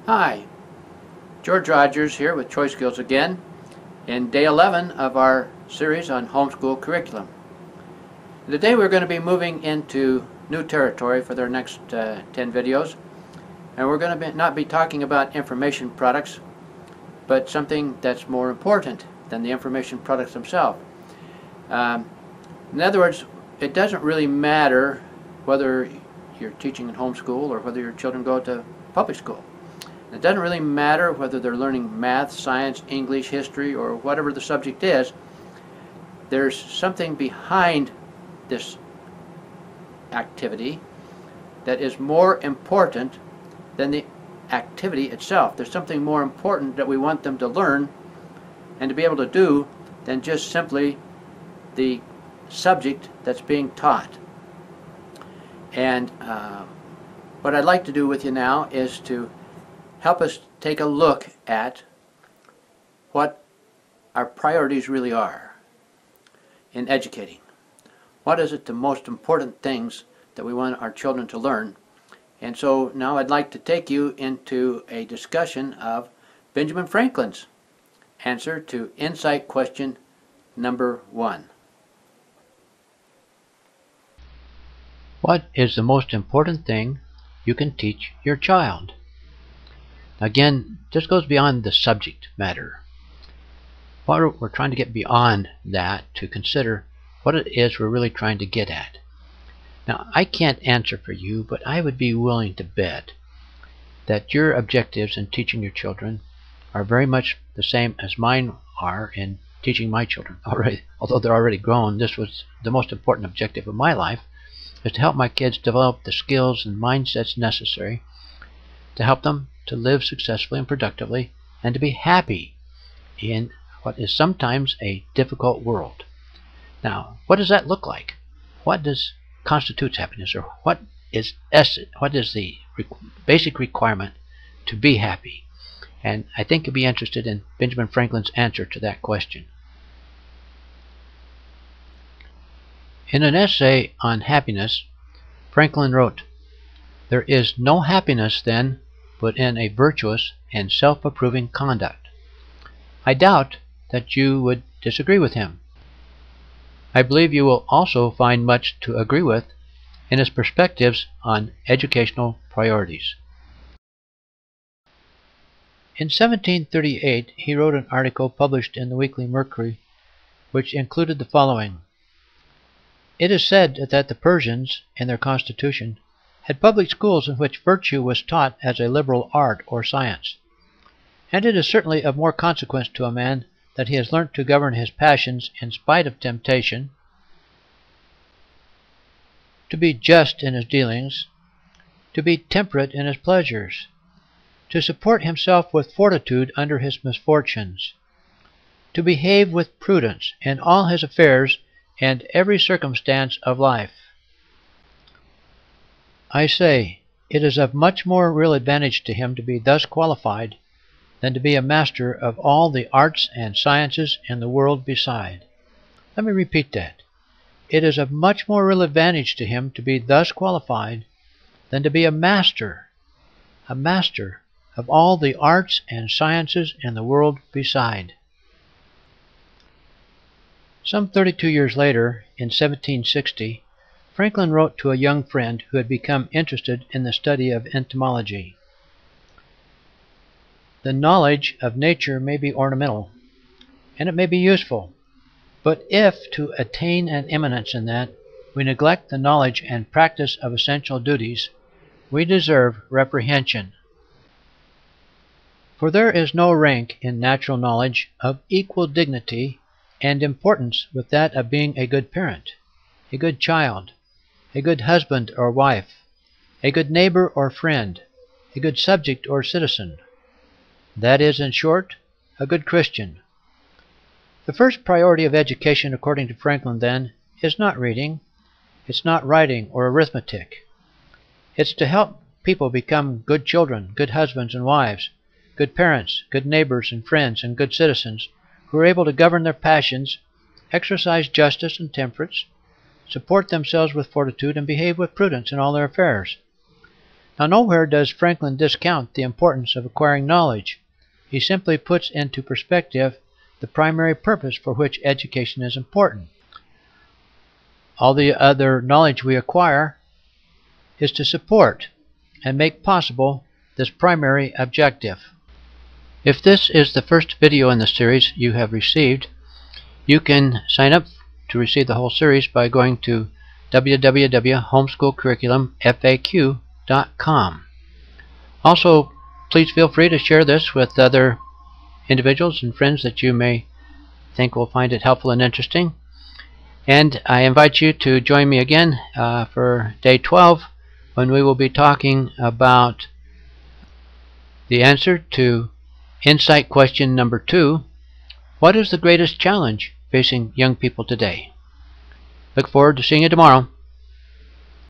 Hi, George Rogers here with Choice Skills again in day 11 of our series on homeschool curriculum. Today we're going to be moving into new territory for their next 10 videos, and we're going to not be talking about information products, but something that's more important than the information products themselves. In other words, it doesn't really matter whether you're teaching in homeschool or whether your children go to public school. It doesn't really matter whether they're learning math, science, English, history, or whatever the subject is. There's something behind this activity that is more important than the activity itself. There's something more important that we want them to learn and to be able to do than just simply the subject that's being taught. And what I'd like to do with you now is to help us take a look at what our priorities really are in educating. What is it the most important things that we want our children to learn? And so now I'd like to take you into a discussion of Benjamin Franklin's answer to insight question number 1. What is the most important thing you can teach your child? Again, this goes beyond the subject matter. We're trying to get beyond that to consider what it is we're really trying to get at. Now, I can't answer for you, but I would be willing to bet that your objectives in teaching your children are very much the same as mine are in teaching my children. Although they're already grown, this was the most important objective of my life, is to help my kids develop the skills and mindsets necessary to help them to live successfully and productively and to be happy in what is sometimes a difficult world. Now, what does that look like? What constitutes happiness, or what is the basic requirement to be happy? And I think you'll be interested in Benjamin Franklin's answer to that question. In an essay on happiness, Franklin wrote, "There is no happiness, then, but in a virtuous and self-approving conduct." I doubt that you would disagree with him. I believe you will also find much to agree with in his perspectives on educational priorities. In 1738, he wrote an article published in the Weekly Mercury which included the following: "It is said that the Persians, in their constitution, had public schools in which virtue was taught as a liberal art or science. And it is certainly of more consequence to a man that he has learnt to govern his passions in spite of temptation, to be just in his dealings, to be temperate in his pleasures, to support himself with fortitude under his misfortunes, to behave with prudence in all his affairs and every circumstance of life. I say, it is of much more real advantage to him to be thus qualified than to be a master of all the arts and sciences in the world beside." Let me repeat that. It is of much more real advantage to him to be thus qualified than to be a master of all the arts and sciences in the world beside. Some 32 years later, in 1760, Franklin wrote to a young friend who had become interested in the study of entomology. "The knowledge of nature may be ornamental, and it may be useful, but if, to attain an eminence in that, we neglect the knowledge and practice of essential duties, we deserve reprehension. For there is no rank in natural knowledge of equal dignity and importance with that of being a good parent, a good child, a good husband or wife, a good neighbor or friend, a good subject or citizen. That is, in short, a good Christian." The first priority of education, according to Franklin, then, is not reading, it's not writing or arithmetic. It's to help people become good children, good husbands and wives, good parents, good neighbors and friends, and good citizens who are able to govern their passions, exercise justice and temperance, support themselves with fortitude, and behave with prudence in all their affairs. Now, nowhere does Franklin discount the importance of acquiring knowledge. He simply puts into perspective the primary purpose for which education is important. All the other knowledge we acquire is to support and make possible this primary objective. If this is the first video in the series you have received, you can sign up to receive the whole series by going to www.homeschoolcurriculumfaq.com. Also, please feel free to share this with other individuals and friends that you may think will find it helpful and interesting. And I invite you to join me again for day 12, when we will be talking about the answer to insight question number 2. What is the greatest challenge facing young people today? Look forward to seeing you tomorrow.